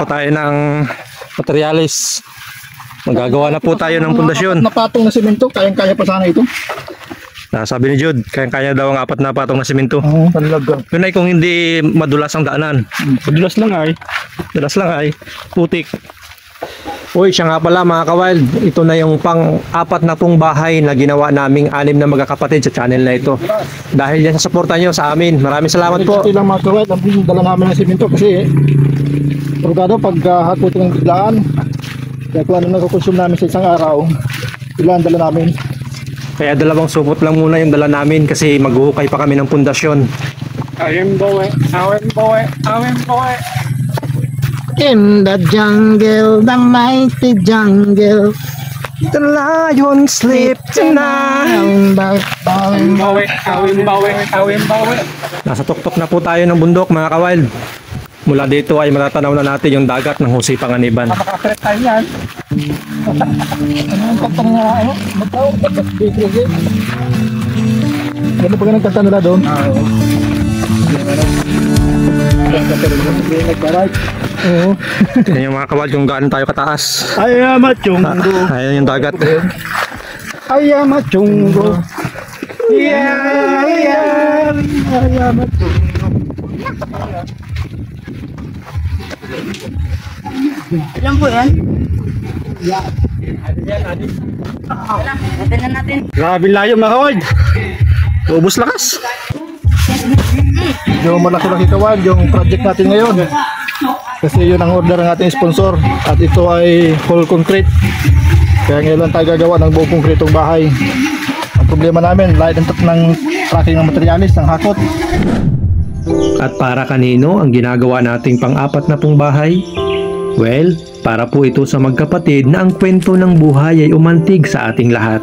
po tayo ng materialis. Magagawa na po tayo ng pundasyon. Napatong na simento, kayang-kaya pa sana ito. Sabi ni Jude, kayang-kaya daw ang 4 na patong na simento. Oo, talaga. Yun ay kung hindi madulas ang daanan. Madulas lang ay. Madulas lang ay putik. Uy, siya nga pala mga ka-wild, ito na yung pang-4 na pong bahay na ginawa naming 6 na magkakapatid sa channel na ito. Dahil yan sa suporta nyo sa amin. Maraming salamat po. Ito lang mga ka-wild, ang dala namin ng simento kasi progado pag hakutin ng biglaan. Kaya kung ano nagkukonsume namin sa isang araw, ilan dala namin. Kaya 2 supot lang muna yung dala namin kasi maghuhukay pa kami ng pundasyon. Awim boy, awim boy, awim boy. In the jungle, the mighty jungle, The lion sleep tonight. awim boy, awim boy, awim boy. Nasa tuktok na po tayo ng bundok mga ka-wild. Mula dito ay matatanaw na natin yung dagat ng Husi Panganiban. Makakaret tayo yan. Ano ang patang nga ano? Magtaw, bigre. Ano pa ka nagkanta nila doon? Oo. Oo. Tingnan yung mga ka-wild kung gaano tayo kataas. Ayama chunggo. Ayan yung dagat. Ayama chunggo. Yeah, yeah. Ayama chunggo. Ilan po yan? Yeah. Natin na natin. Grabe layo mga kawad. Ubus lakas. Yung malaki-laki kawad, yung project natin ngayon. Kasi yun ang order ng ating sponsor. At ito ay whole concrete. Kaya ngayon lang tayo gagawa ng buong konkretong bahay. Ang problema namin, lahat ng tracking ng materialis, ng hakot. At para kanino ang ginagawa nating pang-4 na pong bahay? Well, para po ito sa magkapatid na ang kwento ng buhay ay umantig sa ating lahat.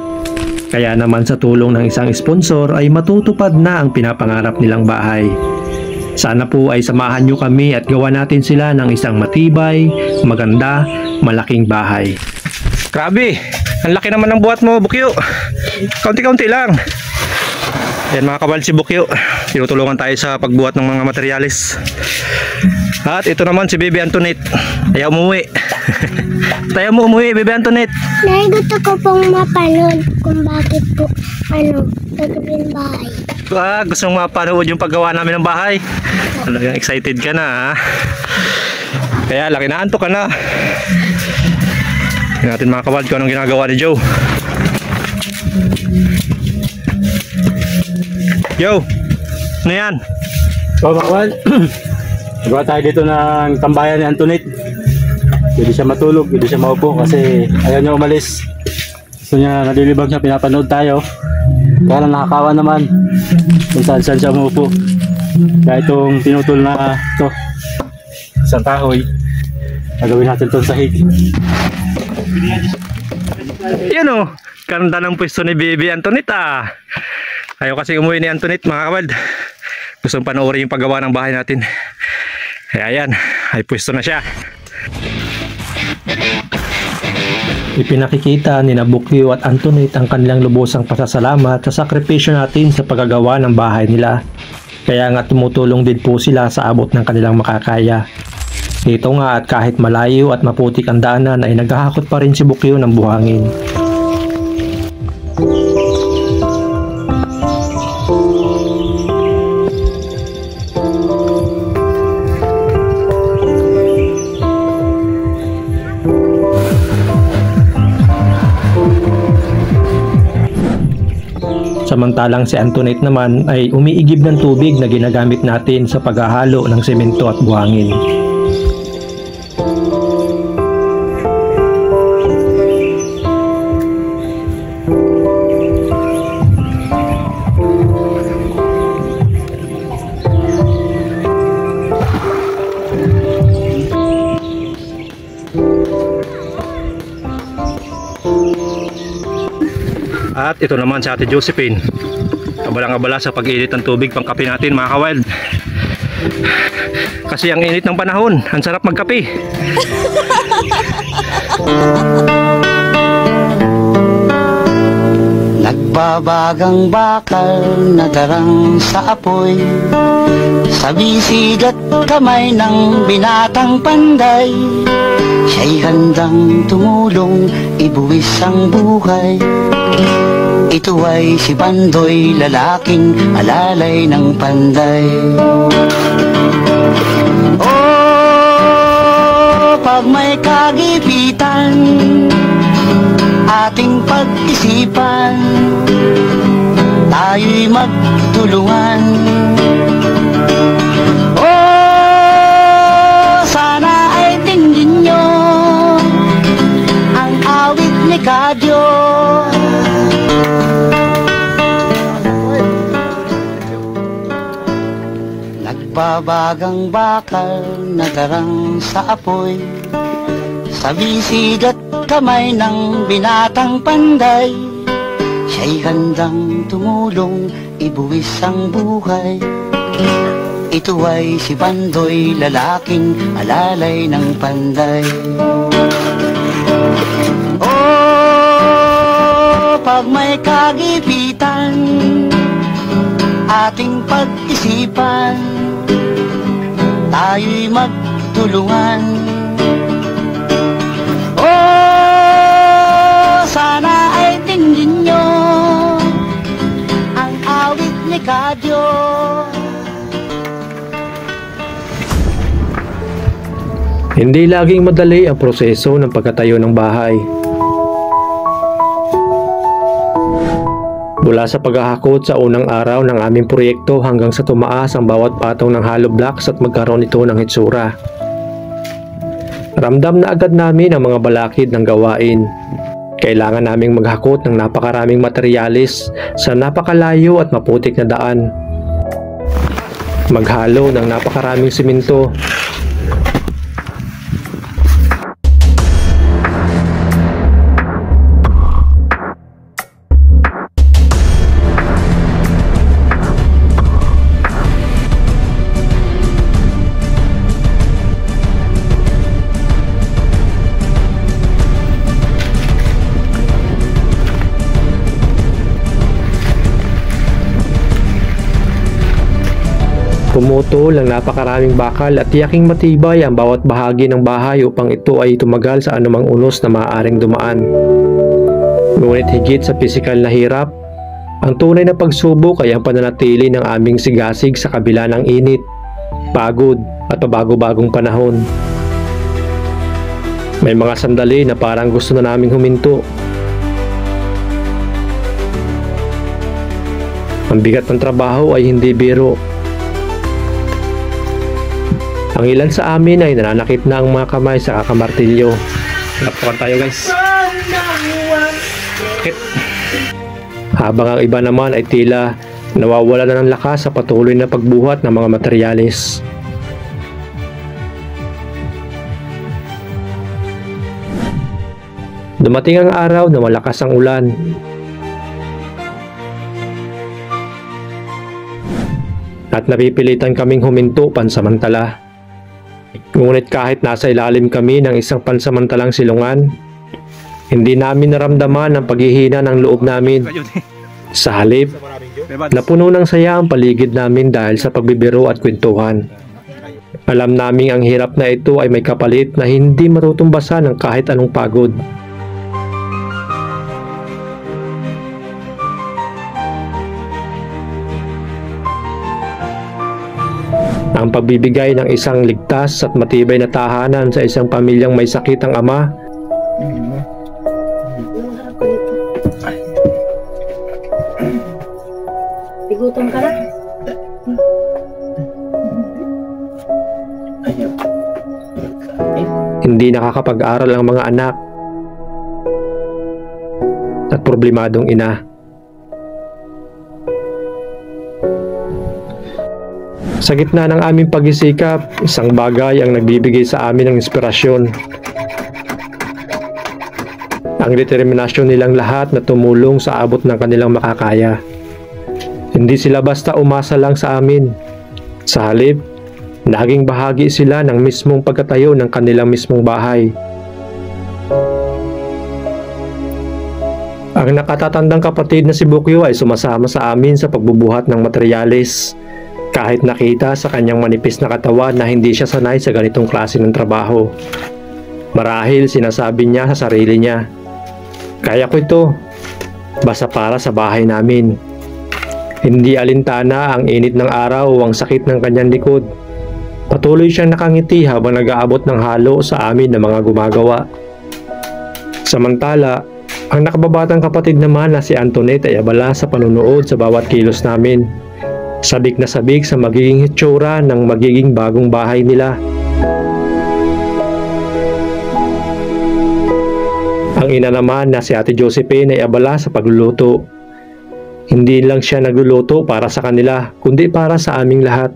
Kaya naman sa tulong ng isang sponsor ay matutupad na ang pinapangarap nilang bahay. Sana po ay samahan nyo kami at gawa natin sila ng isang matibay, maganda, malaking bahay. Grabe! Ang laki naman ng buhat mo, Bukyo! Kaunti-kaunti lang! Yan mga kabal si Bukyo. Tinutulungan tayo sa pagbuhat ng mga materialis. At ito naman si Baby Antoinette. Ayaw umuwi. Tayo mo umuwi, Baby Antoinette. Gusto ko pong mapanood kung bakit po gagawin bahay. Gusto mong mapanood yung paggawa namin ng bahay. Talagang excited ka na ha? Kaya laki na antok ka na. Tingnan natin mga kabal kung anong ginagawa ni Joe. Yo! Ano yan? So Makwal, nagawa tayo dito ng tambayan ni Antoinette. Pwede siya matulog, pwede siya maupo kasi ayaw niya umalis. Gusto niya nalilibang siya, pinapanood tayo. Kaya lang nakakawa naman kung saan siya maupo. Kaya itong tinutol na ito, isang kahoy, nagawin natin itong sahig. Yan o! Ganda ng pwesto ni Baby Antoinette ah! Ayaw kasi umuwi ni Antoinette mga kabald. Gustong panoorin yung paggawa ng bahay natin. Kaya yan, ay pwesto na siya. Ipinakikita ni Bukyo at Antoinette ang kanilang lubosang pasasalamat sa sakripisyo natin sa paggagawa ng bahay nila. Kaya nga tumutulong din po sila sa abot ng kanilang makakaya. Dito nga at kahit malayo at maputik ang daanan ay naghahakot pa rin si Bukyo ng buhangin. Samantalang si Antoinette naman ay umiigib ng tubig na ginagamit natin sa paghahalo ng semento at buhangin. At ito naman si Ate Josephine, kabalang-abala sa pag-iinit ng tubig pang kape natin mga ka-wild. Kasi ang init ng panahon, ang sarap magkape. Nagbabagang bakal na darang sa apoy, sa bisig at kamay ng binatang panday. Siya'y handang tumulong, ibuwis ang buhay. Ito ay si Bandoy, lalaking alalay ng panday. Oh, pag may kagipitan, ating pag-isipan, tayo'y magtulungan. Oh, sana ay tingin nyo ang awit ni Kadyo. Nagbabagang bakal na darang sa apoy, sa bisig at kamay ng binatang panday. Siya'y handang tumulong, ibuwis ang buhay. Ito ay si Bandoy, lalaking alalay ng panday. Oh, pag may kagipitan, ating pag-isipan, tayo'y magtulungan. Sana ay tingin nyo ang awit ni Kadyo. Hindi laging madali ang proseso ng pagkatayo ng bahay. Mula sa paghahakot sa unang araw ng aming proyekto hanggang sa tumaas ang bawat patong ng hollow blocks at magkaroon ito ng hitsura. Ramdam na agad namin ang mga balakid ng gawain. Kailangan naming maghakot ng napakaraming materyales sa napakalayo at maputik na daan. Maghalo ng napakaraming simento. Pumutol ang napakaraming bakal at tiyaking matibay ang bawat bahagi ng bahay upang ito ay tumagal sa anumang unos na maaaring dumaan. Ngunit higit sa pisikal na hirap, ang tunay na pagsubok ay ang pananatili ng aming sigasig sa kabila ng init, pagod at pabago-bagong panahon. May mga sandali na parang gusto na naming huminto. Ang bigat ng trabaho ay hindi biro. Ang ilan sa amin ay nananakit na ang mga kamay sa kakamartilyo. Lapakan tayo guys. Habang ang iba naman ay tila nawawala na ng lakas sa patuloy na pagbuhat ng mga materyales. Dumating ang araw na malakas ang ulan. At napipilitan kaming huminto pansamantala. Ngunit kahit nasa ilalim kami ng isang pansamantalang silungan, hindi namin naramdaman ang paghihina ng loob namin. Sa halip, napuno ng saya ang paligid namin dahil sa pagbibiro at kwentuhan. Alam naming ang hirap na ito ay may kapalit na hindi matutumbasan ng kahit anong pagod. Ang pagbibigay ng isang ligtas at matibay na tahanan sa isang pamilyang may sakit ang ama. Tigutom ka na? Hindi nakakapag-aral ang mga anak at problemadong ina. Sa gitna ng aming pagsisikap, isang bagay ang nagbibigay sa amin ng inspirasyon. Ang determinasyon nilang lahat na tumulong sa abot ng kanilang makakaya. Hindi sila basta umasa lang sa amin. Sa halip, naging bahagi sila ng mismong pagkatayo ng kanilang mismong bahay. Ang nakatatandang kapatid na si Bukyo ay sumasama sa amin sa pagbubuhat ng materyales. Kahit nakita sa kanyang manipis na katawan na hindi siya sanay sa ganitong klase ng trabaho. Marahil sinasabi niya sa sarili niya, "Kaya ko ito, basta para sa bahay namin." Hindi alintana ang init ng araw o ang sakit ng kanyang likod. Patuloy siyang nakangiti habang nag-aabot ng halo sa amin ng mga gumagawa. Samantala, ang nakababatang kapatid naman na si Antoinette ay abala sa panunood sa bawat kilos namin. Sabik na sabik sa magiging hitsura ng magiging bagong bahay nila. Ang ina naman na si Ate Josephine ay abala sa pagluluto. Hindi lang siya nagluluto para sa kanila, kundi para sa aming lahat.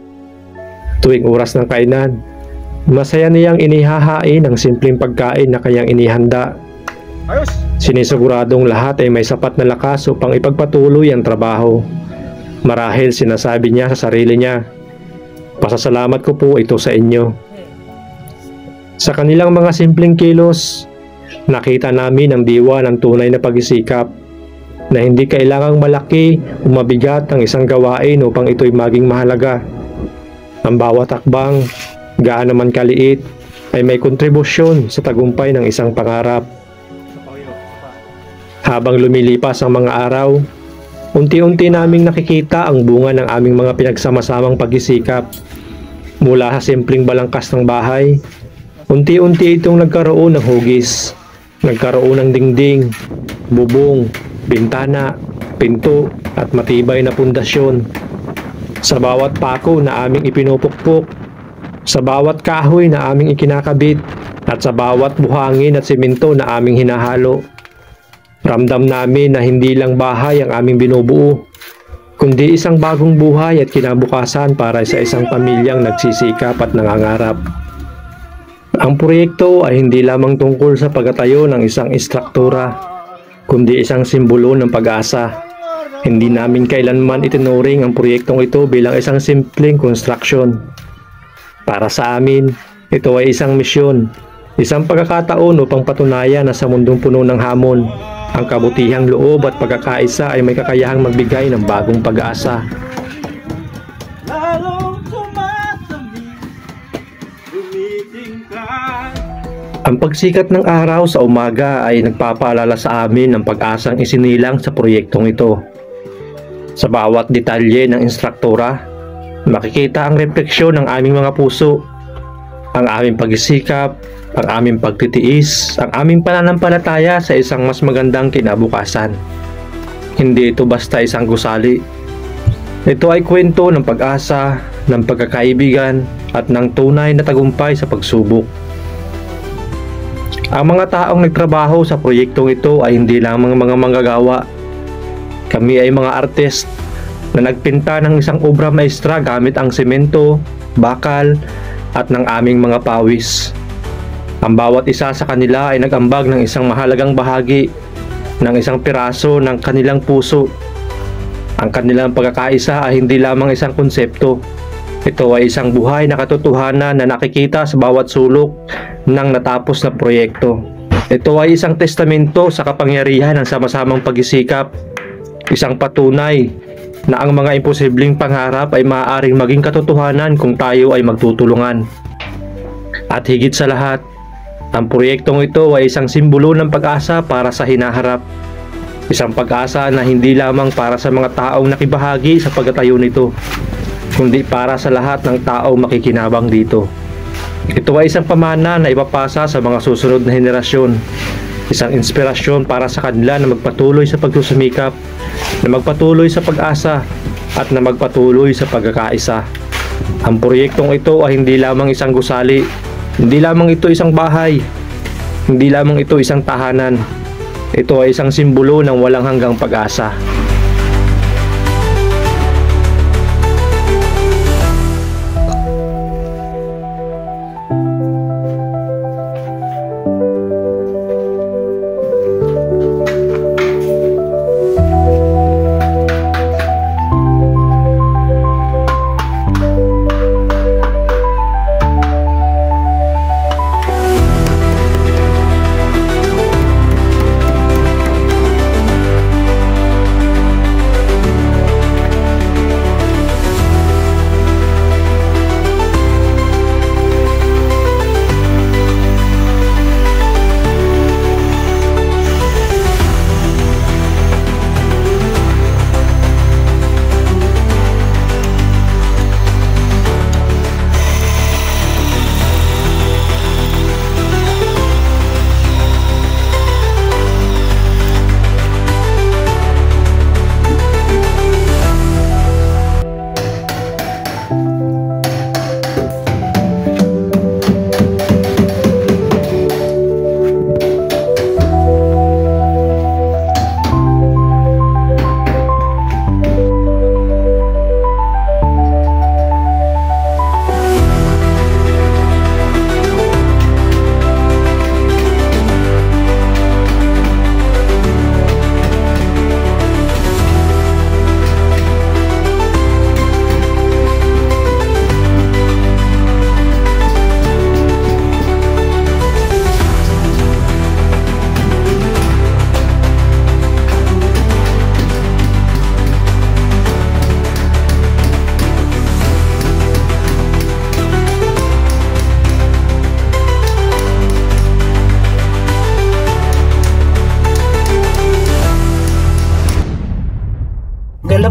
Tuwing oras ng kainan, masaya niyang inihahain ang simpleng pagkain na kanyang inihanda. Sinisiguradong lahat ay may sapat na lakas upang ipagpatuloy ang trabaho. Marahil sinasabi niya sa sarili niya, "Pasasalamat ko po ito sa inyo." Sa kanilang mga simpleng kilos, nakita namin ang diwa ng tunay na pagsisikap, na hindi kailangang malaki o mabigat ang isang gawain upang ito'y maging mahalaga. Ang bawat akbang, gaano man kaliit, ay may kontribusyon sa tagumpay ng isang pangarap. Habang lumilipas ang mga araw, unti-unti naming nakikita ang bunga ng aming mga pinagsama-samang pagsisikap. Mula sa simpleng balangkas ng bahay, unti-unti itong nagkaroon ng hugis, nagkaroon ng dingding, bubong, bintana, pinto at matibay na pundasyon. Sa bawat pako na aming ipinupukpok, sa bawat kahoy na aming ikinakabit, at sa bawat buhangin at simento na aming hinahalo, ramdam namin na hindi lang bahay ang aming binubuo, kundi isang bagong buhay at kinabukasan para sa isang pamilyang nagsisikap at nangangarap. Ang proyekto ay hindi lamang tungkol sa pagtatayo ng isang istruktura, kundi isang simbolo ng pag-asa. Hindi namin kailanman itinuring ang proyektong ito bilang isang simpleng construction. Para sa amin, ito ay isang misyon, isang pagkakataon upang patunayan na sa mundong puno ng hamon, ang kabutihang loob at pagkakaisa ay may kakayahang magbigay ng bagong pag-asa. Ang pagsikat ng araw sa umaga ay nagpapaalala sa amin ng pag-asang isinilang sa proyektong ito. Sa bawat detalye ng instruktura, makikita ang refleksyon ng aming mga puso, ang aming pagsisikap, ang aming pagtitiis, ang aming pananampalataya sa isang mas magandang kinabukasan. Hindi ito basta isang gusali. Ito ay kwento ng pag-asa, ng pagkakaibigan, at ng tunay na tagumpay sa pagsubok. Ang mga taong nagtrabaho sa proyektong ito ay hindi lamang mga manggagawa. Kami ay mga artist na nagpinta ng isang obra maestra gamit ang semento, bakal, at ng aming mga pawis. Ang bawat isa sa kanila ay nag-ambag ng isang mahalagang bahagi, ng isang piraso ng kanilang puso. Ang kanilang pagkakaisa ay hindi lamang isang konsepto. Ito ay isang buhay na katotohanan na nakikita sa bawat sulok ng natapos na proyekto. Ito ay isang testamento sa kapangyarihan ng sama-samang pagsisikap, isang patunay na ang mga imposibleng pangarap ay maaaring maging katotohanan kung tayo ay magtutulungan. At higit sa lahat, ang proyektong ito ay isang simbolo ng pag-asa para sa hinaharap. Isang pag-asa na hindi lamang para sa mga taong nakibahagi sa pagtatayo nito, kundi para sa lahat ng taong makikinabang dito. Ito ay isang pamana na ipapasa sa mga susunod na henerasyon. Isang inspirasyon para sa kanila na magpatuloy sa pagsusumikap, na magpatuloy sa pag-asa, at na magpatuloy sa pagkakaisa. Ang proyektong ito ay hindi lamang isang gusali, hindi lamang ito isang bahay, hindi lamang ito isang tahanan. Ito ay isang simbolo ng walang hanggang pag-asa.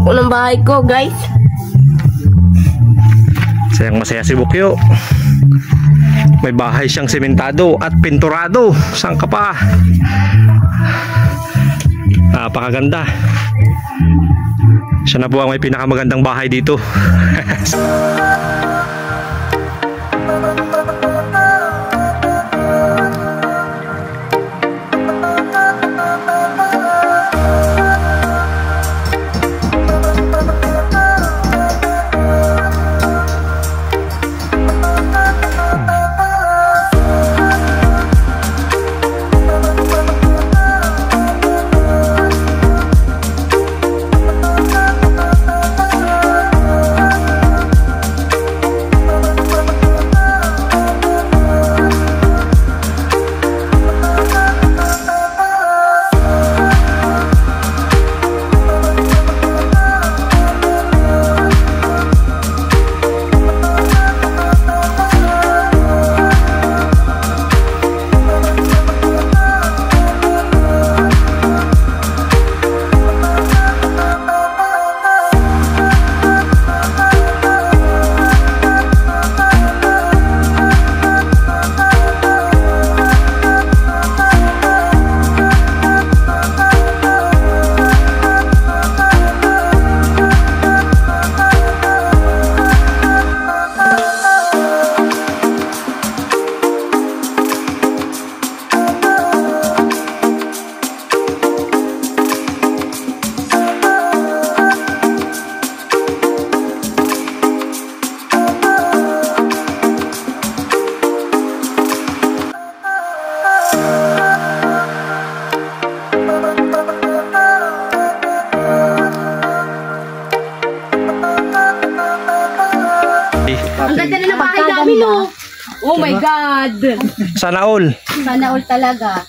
ako ng bahay ko, guys. Sayang masaya si Bukyo. May bahay siyang sementado at pinturado. Saan ka pa? Napakaganda. Siya na po ang may pinakamagandang bahay dito. Ang ganda na ng bahay namin, oh. Oh my God. Sana all. Sana all talaga.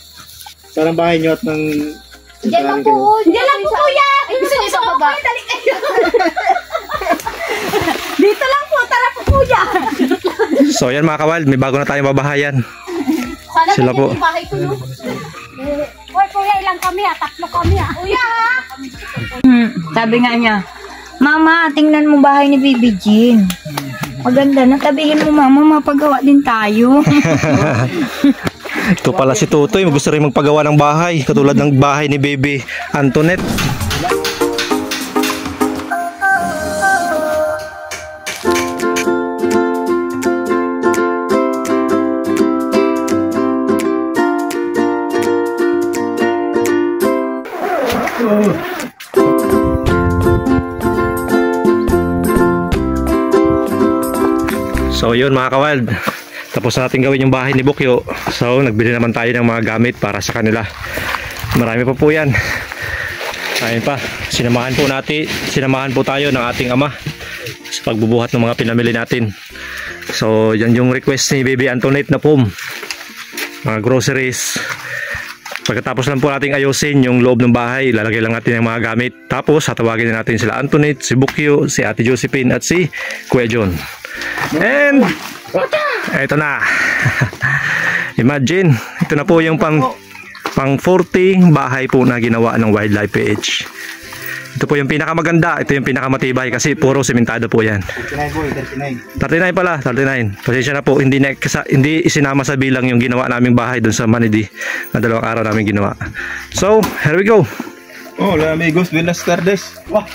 Saan ang bahay nyo at ng... Diyan lang po. Diyan lang po, kuya. Gusto niyo sa baba? Dito lang po. Tara po, kuya. So yan mga kawal, may bago na tayong babahayan. Sana Sila ganyan po. yung bahay ko, no? Hoy, kuya, ilang kami ha? 3 kami ha? Kuya ha? Sabi nga niya, Mama, tingnan mo bahay ni Bibi Jean. Maganda na, tabihin mo mama, mapagawa din tayo. Ito pala si Tutoy, gusto rin magpagawa ng bahay, katulad ng bahay ni Baby Antoinette. So yun mga kawald, tapos natin gawin yung bahay ni Bukyo. So nagbili naman tayo ng mga gamit para sa kanila. Marami pa po yan. Ayun pa, sinamahan po tayo ng ating ama sa pagbubuhat ng mga pinamili natin. So yan yung request ni Baby Antoinette na po, mga groceries. Pagkatapos lang po nating ayusin yung loob ng bahay, lalagay lang natin yung mga gamit. Tapos tatawagin na natin sila Antoinette, si Bukyo, si Ate Josephine at si Kuya John. And ito na. Imagine, ito na po yung pang 40 bahay po na ginawa ng Wildlife PH. Ito po yung pinakamaganda, ito yung pinakamatibay kasi puro sementado po yan. 39 pala, 39. Pasensya na po, hindi isinama sa bilang yung ginawa naming bahay dun sa Manidi na 2 araw namin ginawa. So, here we go. Hola amigos, buenas tardes. Wah.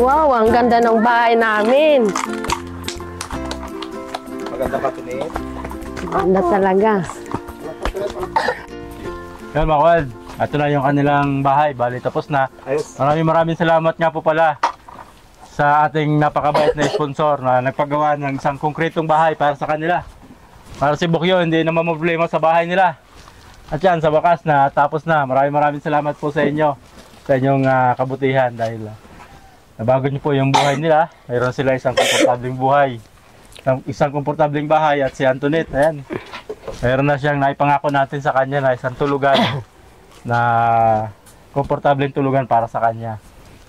Wow, ang ganda ng bahay namin. Maganda ka, Tunit. Ganda talaga. Yan mga kawad, ito na yung kanilang bahay. Bali tapos na. Ayos. Maraming salamat nga po pala sa ating napakabait na sponsor na nagpagawa ng isang konkretong bahay para sa kanila. Para si Bukyo, hindi naman problema sa bahay nila. At yan, sa wakas na tapos na. Maraming salamat po sa inyo, sa inyong kabutihan dahil nabago niyo po yung buhay nila. Mayroon sila isang komportableng buhay, isang komportableng bahay. At si Antoinette, ayan, mayroon na siyang naipangako natin sa kanya na isang tulugan na komportableng tulugan para sa kanya.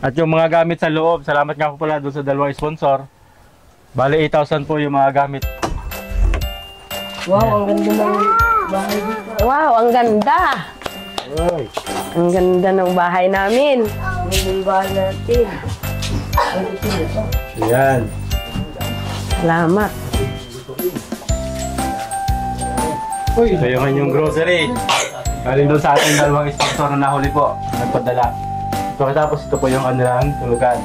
At yung mga gamit sa loob, salamat nga po pala doon sa dalawang sponsor. Bali 8,000 po yung mga gamit. Wow, ang ganda ng bahay dito. Wow, ang ganda. Oy. Ang ganda ng bahay namin. Ang bahay natin. Ayan. Salamat. Ito yung kanyang grocery. Galing doon sa ating dalawang sponsor na nahuli po. Nagpadala. So tapos ito po yung kanilang tulugan.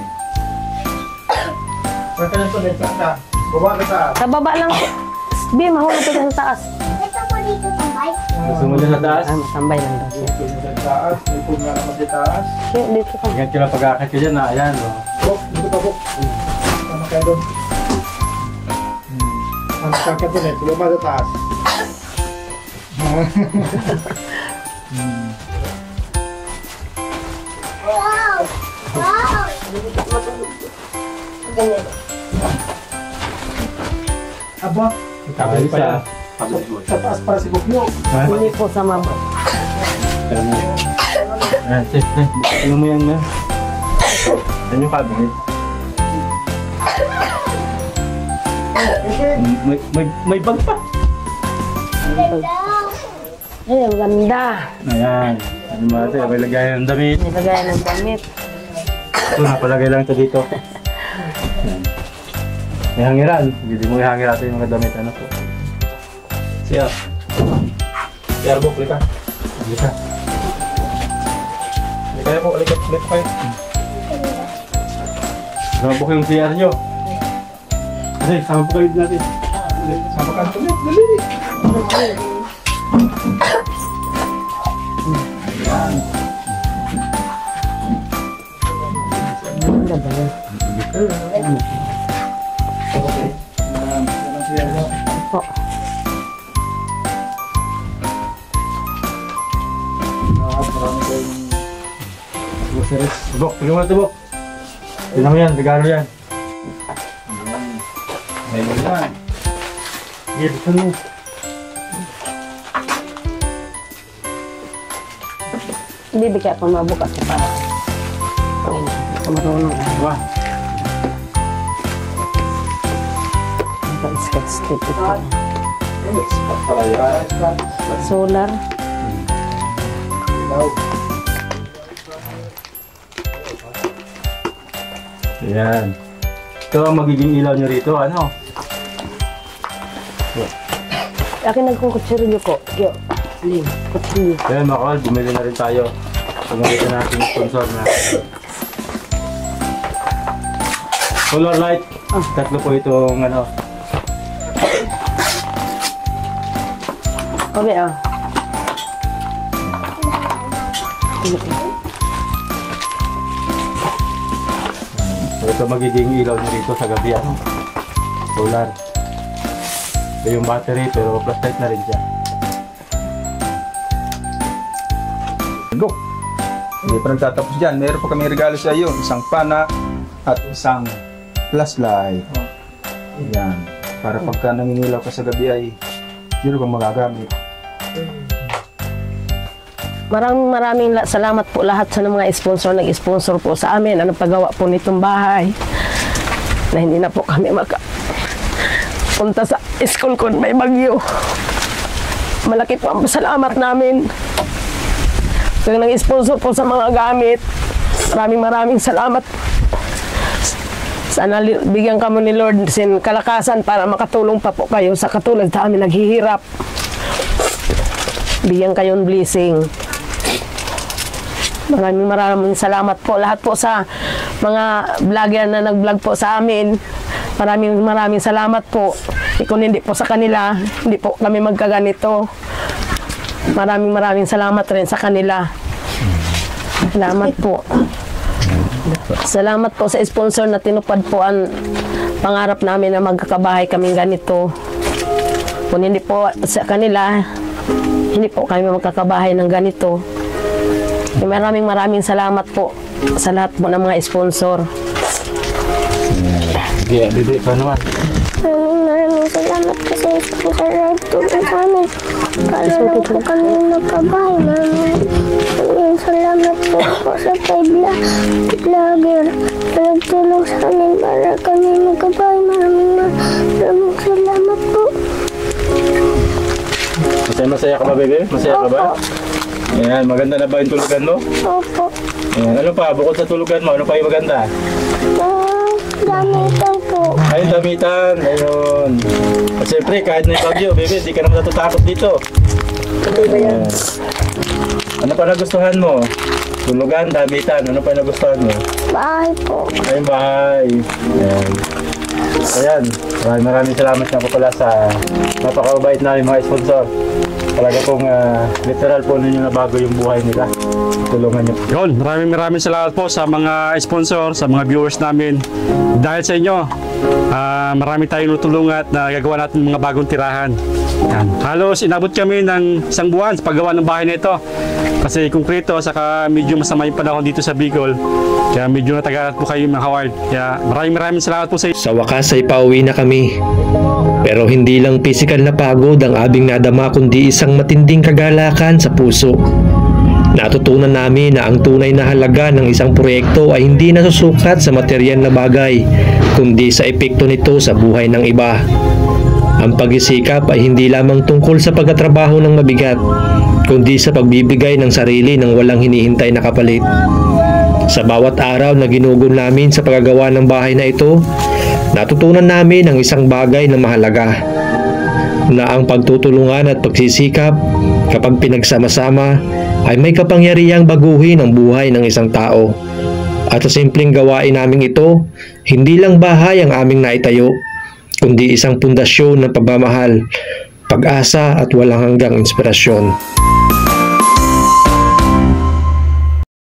Baba ka sa. Sa baba lang. Bi, mahulog ko sa taas. Ito po dito tambay. Gusto mo dyan sa taas? Matambay lang daw siya. Sa taas, ipon nga naman sa taas. Dito ka. Ingat ka lang pag-akit ka dyan na. Ayan. Oh. Bok, dito pa, Bok. Sama kayo doon. Ang sakit doon eh, baba sa taas. Wow! Wow! Aba, Ayos ah. sa taas para si Bukyo. Hindi po sa mama. Ayan, sige. Ano mo yan na? Yan yung cabinet. May bag pa. Ay, ang ganda. Ayan. Ano ba ito? May lagayan ng damit. Nilagay ng damit. Ito, napalagay lang ito dito. Ayan. May hangiran. Hindi mo ihangir natin yung mga damit. Ano po? Siya. Siya, Arbok. Lika. Lika. Lika po. Lika kayo. Nabok yung CR nyo. Kasi, sama po kayo natin. Sama ka doon. Dali. Po. Marami kayong groceries. Bok, tignan mo ito, Bok. Tignan mo yan, regalo yan. Ayun yan. Sige, buksan mo. Bibigyan ko mabukas para. Ayun, ako marunong. Diba? Ito, sketch tape ito. Para yan. Solar. Ilaw. Ayan. Ito ang magiging ilaw nyo rito, ano? Akin nagkukutsirilyo ko. Yo, Lim, kutsilyo. Ayan, mga kawal, bumili na rin tayo. Pagmalitan natin yung sponsor na solar light. Tatlo po itong ano. Okay, ah. So ito magiging ilaw nyo rito sa gabi, ano? Solar. Ito yung battery pero flashlight na rin siya. Go! Hindi pa nagtatapos dyan. Meron pa kami regalo sa iyo. Isang pana at isang flashlight. Yan. Para pagka nangingilaw ka sa gabi ay meron kang magagamit. Maraming salamat po lahat sa mga sponsor nag-sponsor po sa amin. Ano paggawa po nitong bahay na hindi na po kami punta sa school kung may bagyo. Malaki po ang salamat namin. So, nag-sponsor po sa mga gamit. Maraming salamat. Sana bigyan kamo ni Lord sin kalakasan para makatulong pa po kayo sa katulad sa amin naghihirap. Bigyan kayo ng blessing. Maraming salamat po lahat po sa mga vlogger na nag-vlog po sa amin. Maraming salamat po. Kung hindi po sa kanila, hindi po kami magkaganito. Maraming salamat rin sa kanila. Salamat po. Salamat po sa sponsor na tinupad po ang pangarap namin na magkakabahay kaming ganito. Kung hindi po sa kanila, hindi po kami magkakabahay ng ganito. Maraming salamat po sa lahat po ng mga sponsor. Bibi, paano naman? Maraming salamat po sa sponsor na tulong sa amin. Para lang po kami magkabahay. Maraming salamat po sa vlogger na nagtulong sa amin para kami magkabahay. Maraming salamat po. Masaya ka ba, bebe? Masaya ka ba? Ayan, maganda na ba yung tulugan mo? Opo. Ayan, ano pa? Bukod sa tulugan mo, ano pa yung maganda? Damitan po. Ay, damitan. Ayun. At siyempre, kahit may bagyo, bebe, di ka naman natatakot dito. Ayan. Ano pa nagustuhan mo? Tulugan, damitan. Ano pa nagustuhan mo? Bahay po. Ay, bahay. Ayan. Ayan. Maraming salamat nga po pala sa napakabait namin mga sponsor. Talaga pong literal po ninyo na bago yung buhay nila. Tulungan nyo. Yun, maraming salamat po sa mga sponsor, sa mga viewers namin. Dahil sa inyo, marami tayong tutulungan at gagawa natin mga bagong tirahan. Yan. Halos inabot kami ng isang buwan sa paggawa ng bahay na ito. Kasi konkreto, saka medyo masama yung panahon dito sa Bicol. Kaya medyo natagalan po kayo mga Howard. Kaya maraming salamat po sa inyo. Sa wakas ay pauwi na kami. Pero hindi lang pisikal na pagod ang aming nadama kundi isang matinding kagalakan sa puso. Natutunan namin na ang tunay na halaga ng isang proyekto ay hindi nasusukat sa materyal na bagay, kundi sa epekto nito sa buhay ng iba. Ang pagsisikap ay hindi lamang tungkol sa pagtatrabaho ng mabigat, kundi sa pagbibigay ng sarili ng walang hinihintay na kapalit. Sa bawat araw na ginugol namin sa paggagawa ng bahay na ito, natutunan namin ang isang bagay na mahalaga, na ang pagtutulungan at pagsisikap kapag pinagsama-sama ay may kapangyarihang baguhin ang buhay ng isang tao. At sa simpleng gawain naming ito, hindi lang bahay ang aming naitayo, kundi isang pundasyon ng pagmamahal, pag-asa at walang hanggang inspirasyon.